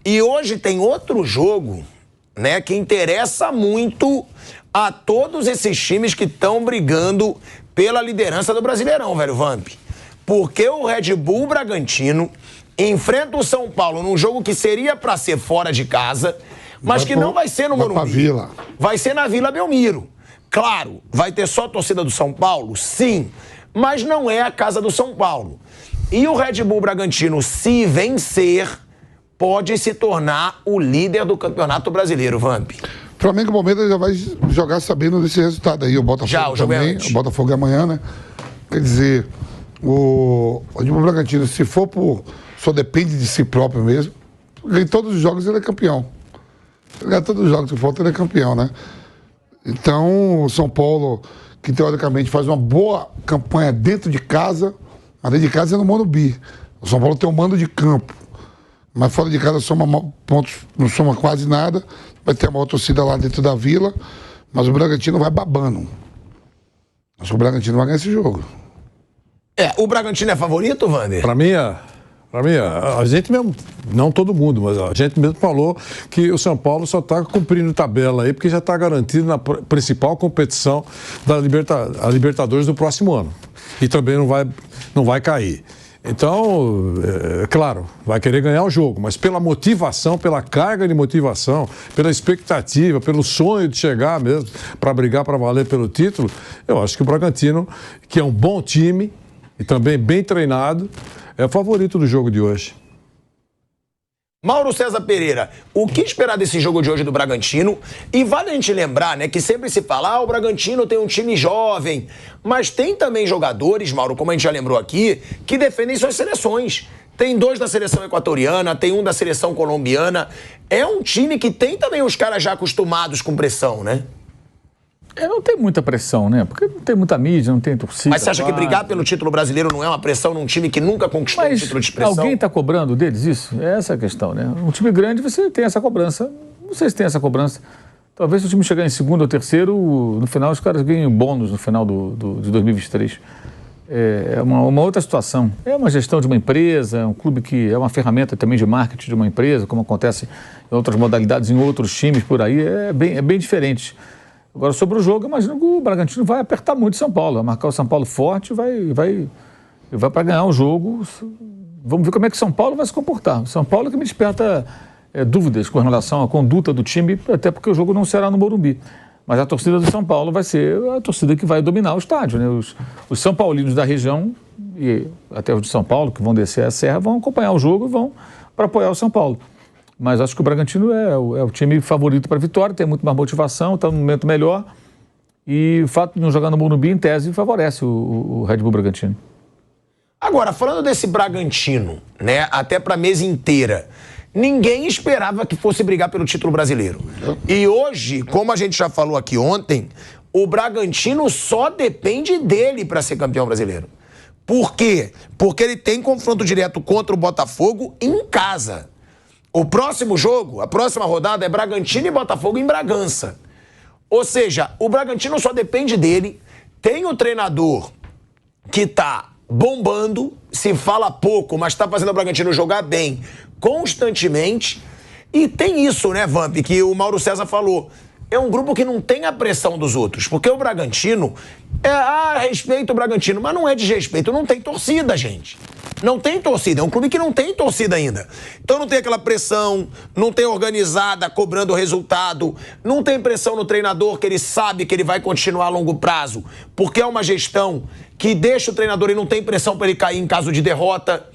E hoje tem outro jogo, né, que interessa muito a todos esses times que estão brigando pela liderança do Brasileirão, velho Vamp. Porque o Red Bull Bragantino enfrenta o São Paulo num jogo que seria para ser fora de casa, mas que não vai ser no Morumbi. Vai ser na Vila Belmiro. Claro, vai ter só a torcida do São Paulo? Sim, mas não é a casa do São Paulo. E o Red Bull Bragantino, se vencer, pode se tornar o líder do Campeonato Brasileiro, Vamp. O Flamengo, Palmeiras já vai jogar sabendo desse resultado aí. O Botafogo já, o também. O Botafogo é amanhã, né? Quer dizer, o Red Bull Bragantino, se for por... Só depende de si próprio mesmo. Em todos os jogos ele é campeão. Em todos os jogos que falta ele é campeão, né? Então, o São Paulo, que teoricamente faz uma boa campanha dentro de casa, mas dentro de casa é no Morumbi. O São Paulo tem um mando de campo. Mas fora de casa soma pontos, não soma quase nada. Vai ter uma torcida lá dentro da Vila, mas o Bragantino vai babando. Acho que o Bragantino vai ganhar esse jogo. O Bragantino é favorito, Wander? Pra mim, a gente mesmo, não todo mundo, mas a gente mesmo falou que o São Paulo só está cumprindo tabela aí, porque já está garantido na principal competição da Libertadores do próximo ano. E também não vai cair. Então, claro, vai querer ganhar o jogo, mas pela motivação, pela carga de motivação, pela expectativa, pelo sonho de chegar mesmo para brigar para valer pelo título, eu acho que o Bragantino, que é um bom time e também bem treinado, é o favorito do jogo de hoje. Mauro César Pereira, o que esperar desse jogo de hoje do Bragantino? E vale a gente lembrar, né, que sempre se fala, o Bragantino tem um time jovem, mas tem também jogadores, Mauro, como a gente já lembrou aqui, que defendem suas seleções. Tem 2 da seleção equatoriana, tem 1 da seleção colombiana. É um time que tem também os caras já acostumados com pressão, né? Não tem muita pressão, né? Porque não tem muita mídia, não tem torcida. Mas você acha que brigar pelo título brasileiro não é uma pressão num time que nunca conquistou um título de expressão? Alguém está cobrando deles isso? Essa é a questão, né? Um time grande, você tem essa cobrança. Não sei se tem essa cobrança. Talvez se o time chegar em segundo ou terceiro, no final os caras ganhem bônus no final de 2023. É uma outra situação. É uma gestão de uma empresa, um clube que é uma ferramenta também de marketing de uma empresa, como acontece em outras modalidades, em outros times por aí, é bem diferente. Agora, sobre o jogo, eu imagino que o Bragantino vai apertar muito o São Paulo, vai marcar o São Paulo forte, vai para ganhar o jogo. Vamos ver como é que o São Paulo vai se comportar. O São Paulo é que me desperta dúvidas com relação à conduta do time, até porque o jogo não será no Morumbi. Mas a torcida do São Paulo vai ser a torcida que vai dominar o estádio, né? Os São Paulinos da região, e até os de São Paulo, que vão descer a serra, vão acompanhar o jogo e vão para apoiar o São Paulo. Mas acho que o Bragantino é o time favorito para a vitória, tem muito mais motivação, está num momento melhor. E o fato de não jogar no Morumbi, em tese, favorece o Red Bull Bragantino. Agora, falando desse Bragantino, né, até para a mesa inteira, ninguém esperava que fosse brigar pelo título brasileiro. E hoje, como a gente já falou aqui ontem, o Bragantino só depende dele para ser campeão brasileiro. Por quê? Porque ele tem confronto direto contra o Botafogo em casa. O próximo jogo, a próxima rodada é Bragantino e Botafogo em Bragança. Ou seja, o Bragantino só depende dele. Tem o treinador que tá bombando, se fala pouco, mas tá fazendo o Bragantino jogar bem constantemente. E tem isso, né, Vamp, que o Mauro César falou. É um grupo que não tem a pressão dos outros, porque o Bragantino respeito o Bragantino, mas não é desrespeito, não tem torcida, gente. Não tem torcida, é um clube que não tem torcida ainda. Então não tem aquela pressão, não tem organizada cobrando o resultado, não tem pressão no treinador que ele sabe que ele vai continuar a longo prazo, porque é uma gestão que deixa o treinador e não tem pressão para ele cair em caso de derrota.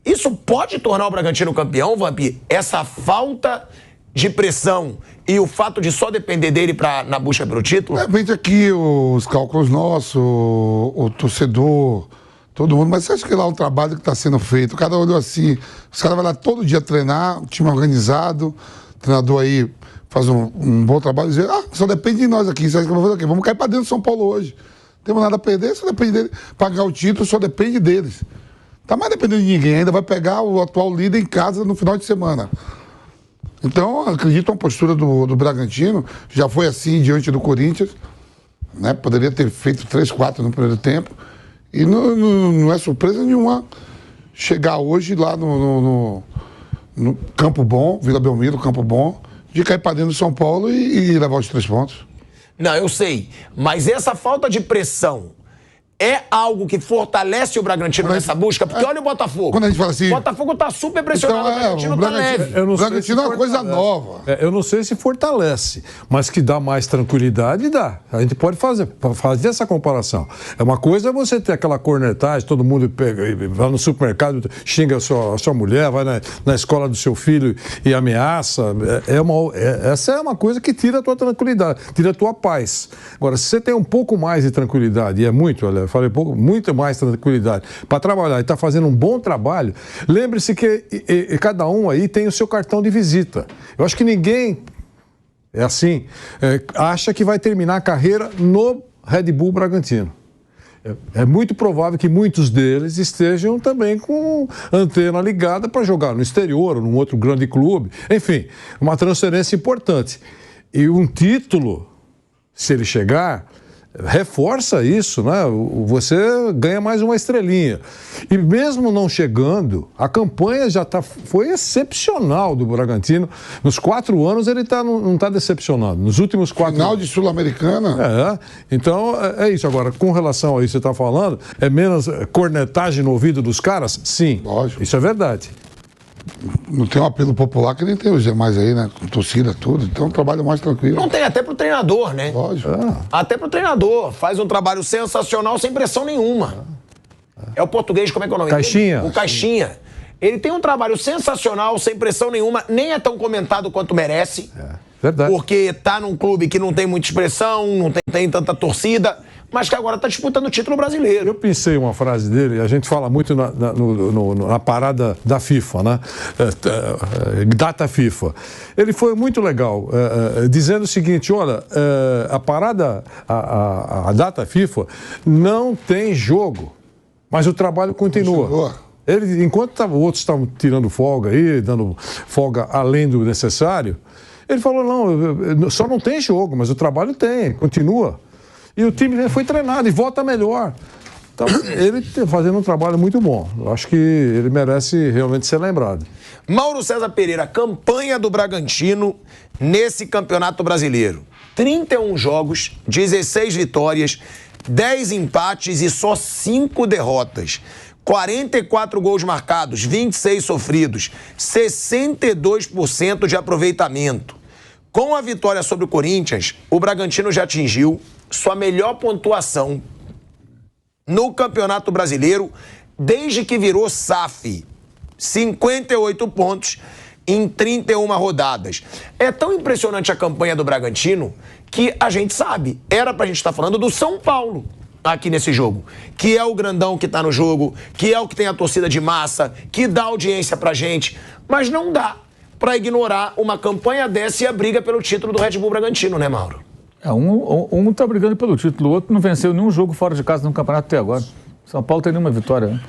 Isso pode tornar o Bragantino campeão, Vamp? Essa falta de pressão e o fato de só depender dele na busca pelo título? Vem aqui os cálculos nossos, o torcedor, todo mundo, mas você acha que lá é um trabalho que está sendo feito? O cara olhou assim, os caras vão lá todo dia treinar, um time organizado, o treinador aí faz um bom trabalho e diz, só depende de nós aqui, você acha que eu vou fazer o quê? Vamos cair para dentro do São Paulo hoje. Não temos nada a perder, só depende dele. Pagar o título só depende deles. Tá mais dependendo de ninguém, ainda vai pegar o atual líder em casa no final de semana. Então, acredito uma postura do Bragantino, já foi assim diante do Corinthians, né? Poderia ter feito 3-4 no primeiro tempo, e não é surpresa nenhuma chegar hoje lá no no campo bom, Vila Belmiro, campo bom, de cair para dentro do São Paulo e levar os 3 pontos. Não, eu sei. Mas essa falta de pressão é algo que fortalece o Bragantino nessa busca? Porque olha o Botafogo. Quando a gente fala assim... O Botafogo tá super pressionado, o Bragantino tá leve. O Bragantino é uma coisa nova. Eu não sei se fortalece, mas que dá mais tranquilidade, dá. A gente pode fazer essa comparação. É uma coisa você ter aquela cornetagem, todo mundo pega, vai no supermercado, xinga a sua mulher, vai na escola do seu filho e ameaça. Essa é uma coisa que tira a tua tranquilidade, tira a tua paz. Agora, se você tem um pouco mais de tranquilidade, e é muito, olha, falei pouco, muito mais tranquilidade para trabalhar e está fazendo um bom trabalho, lembre-se que cada um aí tem o seu cartão de visita. Eu acho que ninguém acha que vai terminar a carreira no Red Bull Bragantino. É muito provável que muitos deles estejam também com antena ligada para jogar no exterior ou num outro grande clube. Enfim, uma transferência importante. E um título, se ele chegar, reforça isso, né? Você ganha mais uma estrelinha. E mesmo não chegando, a campanha foi excepcional do Bragantino. Nos 4 anos ele não está decepcionando. Nos últimos 4 Final de Sul-Americana. Então é isso. Agora, com relação a isso que você está falando, é menos cornetagem no ouvido dos caras? Sim. Lógico. Isso é verdade. Não tem um apelo popular que nem tem os demais aí, né? Com torcida, tudo. Então, um trabalho mais tranquilo. Não tem até pro treinador, né? Lógico. Até pro treinador. Faz um trabalho sensacional sem pressão nenhuma. É o português, como é que é o nome Caixinha. dele? O Caixinha. Ele tem um trabalho sensacional, sem pressão nenhuma. Nem é tão comentado quanto merece. Verdade. Porque tá num clube que não tem muita expressão, não tem tanta torcida, mas que agora tá disputando o título brasileiro. Eu pensei uma frase dele, a gente fala muito na parada da FIFA, né? Data FIFA. Ele foi muito legal, dizendo o seguinte, olha, a parada, a data FIFA não tem jogo, mas o trabalho continua. Ele, enquanto outros estavam tirando folga aí, dando folga além do necessário, ele falou, não, só não tem jogo, mas o trabalho tem, continua. E o time foi treinado e volta melhor. Então, ele está fazendo um trabalho muito bom. Eu acho que ele merece realmente ser lembrado. Mauro César Pereira, campanha do Bragantino nesse Campeonato Brasileiro. 31 jogos, 16 vitórias, 10 empates e só 5 derrotas. 44 gols marcados, 26 sofridos, 62% de aproveitamento. Com a vitória sobre o Corinthians, o Bragantino já atingiu sua melhor pontuação no Campeonato Brasileiro desde que virou SAF. 58 pontos em 31 rodadas. É tão impressionante a campanha do Bragantino que a gente sabe, era pra gente estar falando do São Paulo aqui nesse jogo, que é o grandão que tá no jogo, que é o que tem a torcida de massa, que dá audiência pra gente, mas não dá pra ignorar uma campanha dessa e a briga pelo título do Red Bull Bragantino, né, Mauro? Um tá brigando pelo título, o outro não venceu nenhum jogo fora de casa no campeonato até agora. São Paulo tem nenhuma vitória, né?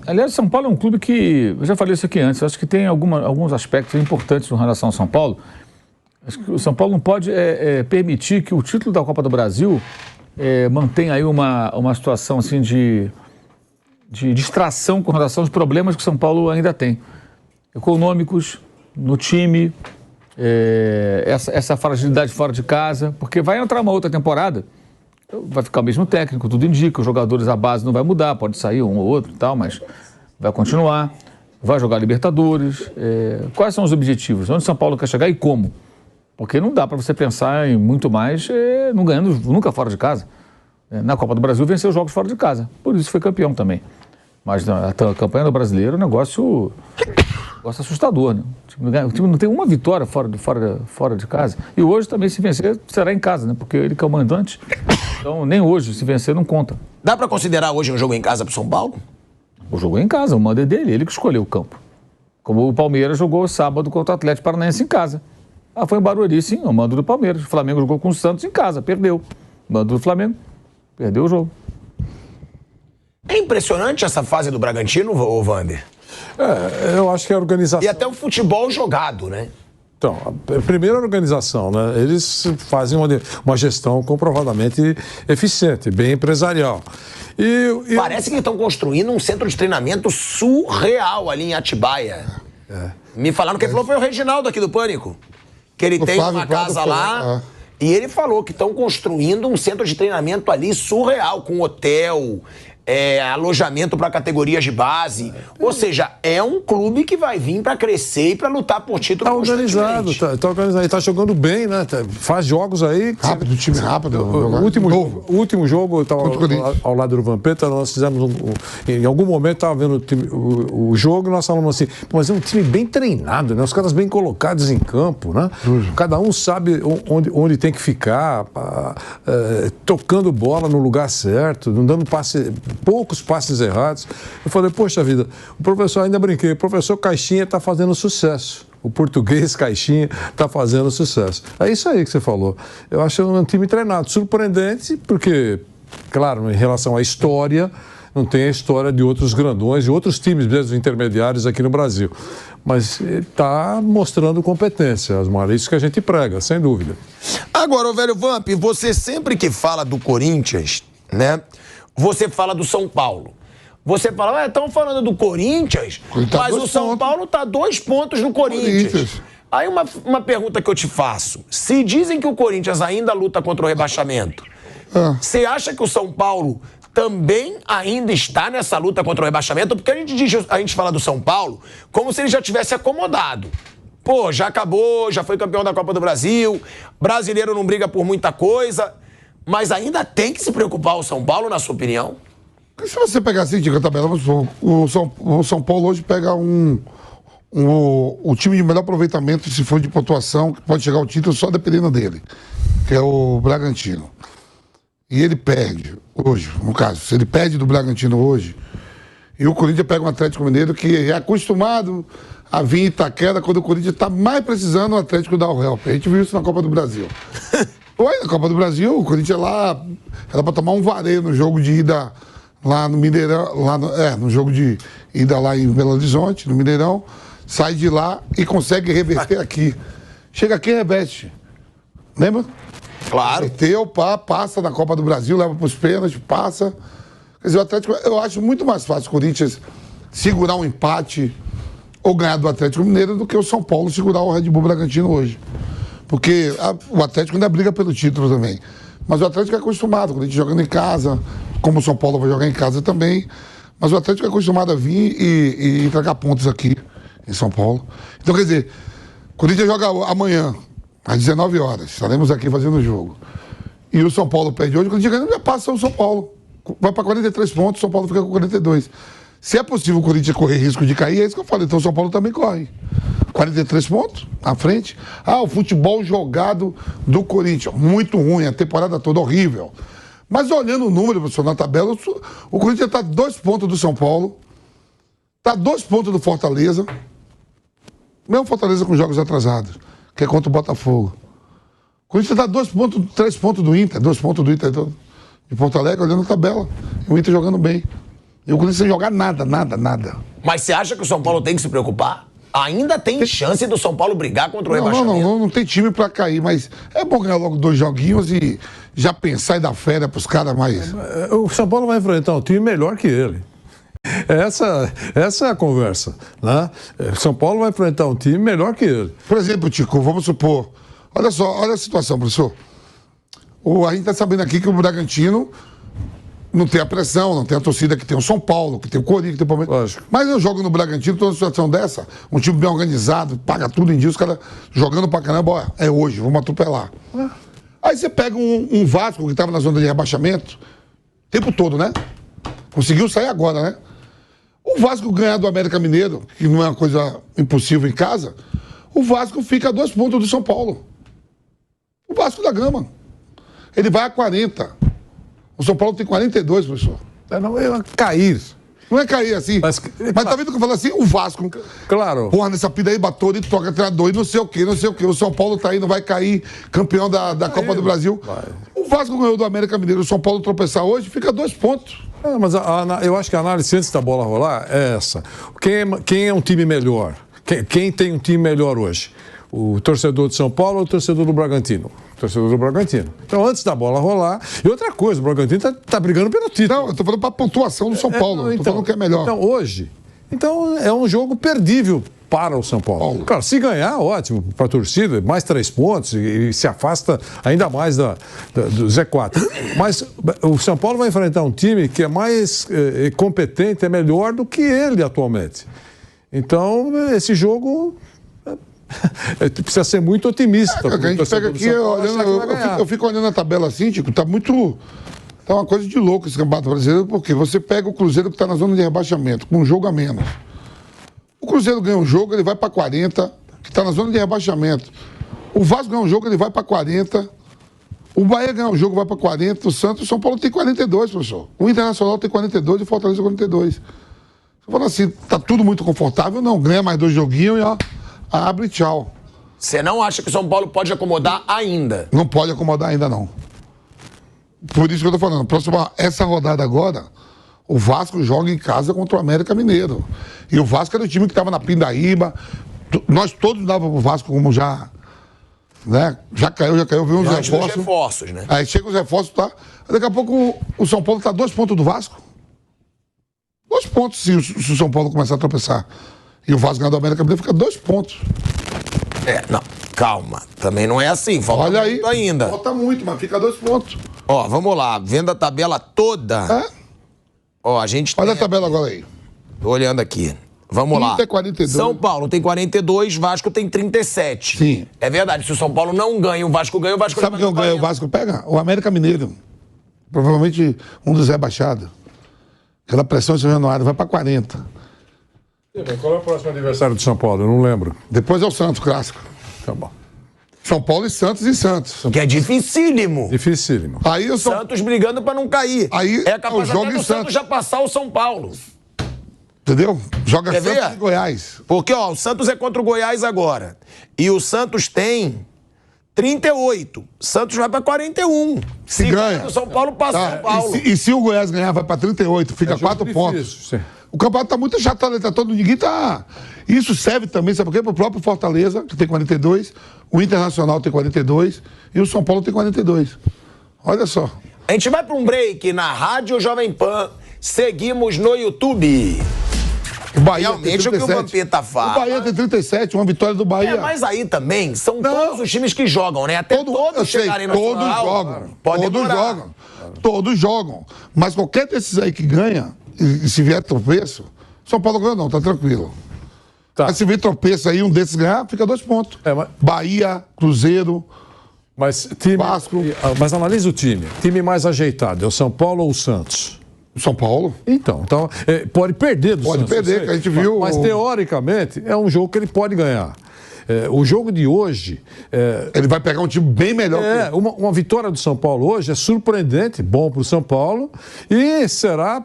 Aliás, São Paulo é um clube que, eu já falei isso aqui antes, eu acho que tem alguns aspectos importantes em relação ao São Paulo. Acho que o São Paulo não pode permitir que o título da Copa do Brasil mantenha aí uma situação assim de distração com relação aos problemas que o São Paulo ainda tem. Econômicos, no time, essa fragilidade fora de casa, porque vai entrar uma outra temporada, vai ficar o mesmo técnico, tudo indica, os jogadores, a base não vai mudar, pode sair um ou outro e tal, mas vai continuar, vai jogar Libertadores. Quais são os objetivos? Onde São Paulo quer chegar e como? Porque não dá para você pensar em muito mais não ganhando nunca fora de casa. Na Copa do Brasil venceu os jogos fora de casa, por isso foi campeão também. Mas a campanha do brasileiro é um negócio assustador, né? O time não tem uma vitória fora de casa. E hoje também, se vencer, será em casa, né? Porque ele que é o mandante. Então, nem hoje, se vencer, não conta. Dá pra considerar hoje um jogo em casa pro São Paulo? O jogo é em casa, o mando é dele, ele que escolheu o campo. Como o Palmeiras jogou sábado contra o Atlético Paranaense em casa. Foi em Barueri, sim, o mando do Palmeiras. O Flamengo jogou com o Santos em casa, perdeu. O mando do Flamengo, perdeu o jogo. É impressionante essa fase do Bragantino, ô Vander? Eu acho que a organização... E até o futebol jogado, né? Então, a primeira organização, né? Eles fazem uma gestão comprovadamente eficiente, bem empresarial. Parece que estão construindo um centro de treinamento surreal ali em Atibaia. Me falaram, quem falou foi o Reginaldo aqui do Pânico. Que ele tem uma casa lá e ele falou que estão construindo um centro de treinamento ali surreal, com hotel, alojamento para categorias de base. Ou seja, é um clube que vai vir para crescer e para lutar por título. Tá organizado, tá organizado. Tá jogando bem, né? Faz jogos aí. Rápido, time rápido. O último jogo, eu estava ao lado do Vampeta, nós fizemos em algum momento estava vendo o jogo e nós falamos assim, mas é um time bem treinado, né? Os caras bem colocados em campo, né? Cada um sabe onde tem que ficar, tocando bola no lugar certo, não dando poucos passes errados. Eu falei, poxa vida, o professor, ainda brinquei, o professor Caixinha está fazendo sucesso. O português Caixinha está fazendo sucesso. É isso aí que você falou. Eu acho um time treinado. Surpreendente, porque, claro, em relação à história, não tem a história de outros grandões, de outros times mesmo intermediários aqui no Brasil. Mas está mostrando competência, Asmar. É isso que a gente prega, sem dúvida. Agora, velho Vamp, você sempre que fala do Corinthians, né? Você fala do São Paulo. Você fala, estão falando do Corinthians, mas o São Paulo está 2 pontos no Corinthians. Aí uma pergunta que eu te faço. Se dizem que o Corinthians ainda luta contra o rebaixamento, você acha que o São Paulo também ainda está nessa luta contra o rebaixamento? Porque a gente fala do São Paulo como se ele já tivesse acomodado. Pô, já acabou, já foi campeão da Copa do Brasil, brasileiro não briga por muita coisa... Mas ainda tem que se preocupar o São Paulo, na sua opinião? Se você pegar assim, a tabela, o São Paulo hoje pega o time de melhor aproveitamento, se for de pontuação, que pode chegar ao título só dependendo dele, que é o Bragantino. E ele perde hoje, no caso, se ele perde do Bragantino hoje, e o Corinthians pega um Atlético Mineiro que é acostumado a vir em Itaquera quando o Corinthians está mais precisando, o Atlético dá o help. A gente viu isso na Copa do Brasil. Foi na Copa do Brasil, o Corinthians lá era para tomar um vareio no jogo de ida lá no Mineirão, no jogo de ida lá em Belo Horizonte, no Mineirão, sai de lá e consegue reverter aqui. Chega aqui e reveste. Lembra? Claro. Reverteu, passa na Copa do Brasil, leva para os pênaltis, passa. Quer dizer, o Atlético, eu acho muito mais fácil o Corinthians segurar um empate ou ganhar do Atlético Mineiro do que o São Paulo segurar o Red Bull Bragantino hoje. Porque o Atlético ainda briga pelo título também. Mas o Atlético é acostumado, quando a gente jogando em casa, como o São Paulo vai jogar em casa também. Mas o Atlético é acostumado a vir e entregar pontos aqui em São Paulo. Então, quer dizer, o Corinthians joga amanhã, às 19 horas. Estaremos aqui fazendo o jogo. E o São Paulo perde hoje, o Corinthians ganha, já passa o São Paulo. Vai para 43 pontos, o São Paulo fica com 42. Se é possível o Corinthians correr risco de cair, é isso que eu falei. Então o São Paulo também corre. 43 pontos à frente. O futebol jogado do Corinthians, muito ruim, a temporada toda horrível. Mas olhando o número, professor, na tabela, o Corinthians está 2 pontos do São Paulo, está 2 pontos do Fortaleza, mesmo Fortaleza com jogos atrasados, que é contra o Botafogo. O Corinthians está 2 pontos, 3 pontos do Inter, 2 pontos do Inter de Porto Alegre, olhando a tabela. E o Inter jogando bem. E o Corinthians sem jogar nada. Mas você acha que o São Paulo tem que se preocupar? Ainda tem chance do São Paulo brigar contra o rebaixamento? Não tem time pra cair, mas é bom ganhar logo 2 joguinhos e já pensar e dar férias pros caras mais. O São Paulo vai enfrentar um time melhor que ele. Essa é a conversa, né? O São Paulo vai enfrentar um time melhor que ele. Por exemplo, Tico, vamos supor, olha só, olha a situação, professor. A gente tá sabendo aqui que o Bragantino não tem a pressão, não tem a torcida que tem o São Paulo, que tem o Corinthians, que tem o Palmeiras. Lógico. Mas eu jogo no Bragantino, estou numa situação dessa, um time bem organizado, paga tudo em dia, os caras jogando pra caramba, é hoje, vamos atropelar. Aí você pega um Vasco que estava na zona de rebaixamento, o tempo todo, né? Conseguiu sair agora, né? O Vasco ganhar do América Mineiro, que não é uma coisa impossível em casa, o Vasco fica a 2 pontos do São Paulo. O Vasco da Gama. Ele vai a 40. O São Paulo tem 42, professor. Não é cair. Não é cair assim. Mas tá vendo que eu falo assim? O Vasco. Claro. Porra, nessa pida aí, bateu e toca treinador e não sei o quê. O São Paulo tá aí, não vai cair, campeão da Copa do Brasil. Vai. O Vasco ganhou do América Mineiro. O São Paulo tropeçar hoje, fica 2 pontos. Mas eu acho que a análise antes da bola rolar é essa. Quem é um time melhor? Quem tem um time melhor hoje? O torcedor de São Paulo ou o torcedor do Bragantino? O torcedor do Bragantino. Então, antes da bola rolar... E outra coisa, o Bragantino tá brigando pelo título. Não, eu tô falando pra pontuação do São Paulo. Tô falando que é melhor. Então, hoje... Então, é um jogo perdível para o São Paulo. Claro, se ganhar, ótimo, para a torcida, mais 3 pontos e se afasta ainda mais do Z4. Mas o São Paulo vai enfrentar um time que é mais competente, é melhor do que ele atualmente. Então, esse jogo precisa ser muito otimista. A gente pega aqui, eu fico olhando a tabela assim, Tico, tá uma coisa de louco esse Campeonato Brasileiro, porque você pega o Cruzeiro que está na zona de rebaixamento, com um jogo a menos. O Cruzeiro ganha um jogo, ele vai para 40, que está na zona de rebaixamento. O Vasco ganha um jogo, ele vai para 40. O Bahia ganha um jogo, vai para 40. O Santos, o São Paulo tem 42, professor. O Internacional tem 42 e o Fortaleza 42. Você fala assim, tá tudo muito confortável? Não, ganha mais 2 joguinhos e ó, abre e tchau. Você não acha que o São Paulo pode acomodar ainda? Não pode acomodar ainda, não. Por isso que eu tô falando, essa rodada agora, o Vasco joga em casa contra o América Mineiro. E o Vasco era o time que estava na Pindaíba. Nós todos dávamos pro Vasco como já, né? Já caiu, viu uns reforços, né? Aí chega os reforços, tá? Daqui a pouco o São Paulo tá 2 pontos do Vasco. 2 pontos se o São Paulo começar a tropeçar. E o Vasco ganhar do América Mineiro fica 2 pontos. Não, calma. Também não é assim. Falta Olha muito aí, ainda. Falta muito, mas fica 2 pontos. Ó, vamos lá. Vendo a tabela toda. Ó, a gente Olha a tabela agora aí. Tô olhando aqui. Vamos lá. 42. São Paulo tem 42, Vasco tem 37. Sim. É verdade. Se o São Paulo não ganha, o Vasco ganha, o Vasco Sabe quem ganha? O Vasco pega? O América Mineiro. Provavelmente um dos rebaixados. Aquela pressão de São Januário vai para 40. Qual é o próximo aniversário do São Paulo? Eu não lembro. Depois é o Santos, clássico. Tá bom. São Paulo e Santos. Que é dificílimo. Dificílimo. Aí o Santos brigando pra não cair. Aí é capaz jogo até do Santos já passar o São Paulo. Entendeu? Joga Quer Santos ver? e Goiás. Porque, ó, o Santos é contra o Goiás agora. E o Santos tem 38. Santos vai pra 41. Se ganha. O São Paulo passa o São Paulo. E se o Goiás ganhar, vai pra 38. Fica 4 pontos. Sim. O campeonato tá muito chato, tá todo ninguém tá. Isso serve também, sabe por quê? Pro próprio Fortaleza, que tem 42, o Internacional tem 42 e o São Paulo tem 42. Olha só. A gente vai pra um break na Rádio Jovem Pan. Seguimos no YouTube. O Bahia Realmente tem 37. o que o Vampeta fala. O Bahia tem 37, uma vitória do Bahia. Mas aí também são todos os times que jogam, né? Até todos chegarem no todos final. jogam. Pode todos demorar. jogam. Todos jogam. Mas qualquer desses aí que ganha, e se vier tropeço, São Paulo ganha não, tá tranquilo. Tá. Mas se vier tropeço aí, um desses ganhar, fica 2 pontos. Bahia, Cruzeiro, Vasco. Mas analisa o time. Time mais ajeitado, é o São Paulo ou o Santos? São Paulo. Então pode perder do Santos. Pode perder, que a gente viu. Mas teoricamente é um jogo que ele pode ganhar. O jogo de hoje... ele vai pegar um time bem melhor que ele. Uma vitória do São Paulo hoje é surpreendente, bom para o São Paulo, e será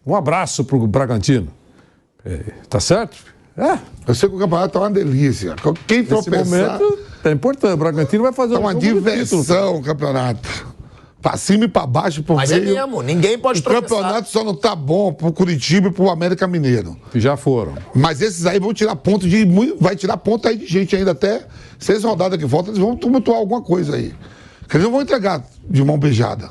um abraço para o Bragantino. Tá certo? Eu sei que o campeonato tá uma delícia. Quem Nesse tropeçar... momento é importante. O Bragantino vai fazer tá uma diversão o campeonato. Pra cima e pra baixo, por Mas meio. é mesmo, ninguém pode tropeçar. O campeonato só não tá bom pro Curitiba e pro América Mineiro. Que já foram. Mas esses aí vão tirar ponto de... Vai tirar ponto aí de gente ainda até 6 rodadas que voltam, eles vão tumultuar alguma coisa aí. Porque eles não vão entregar de mão beijada.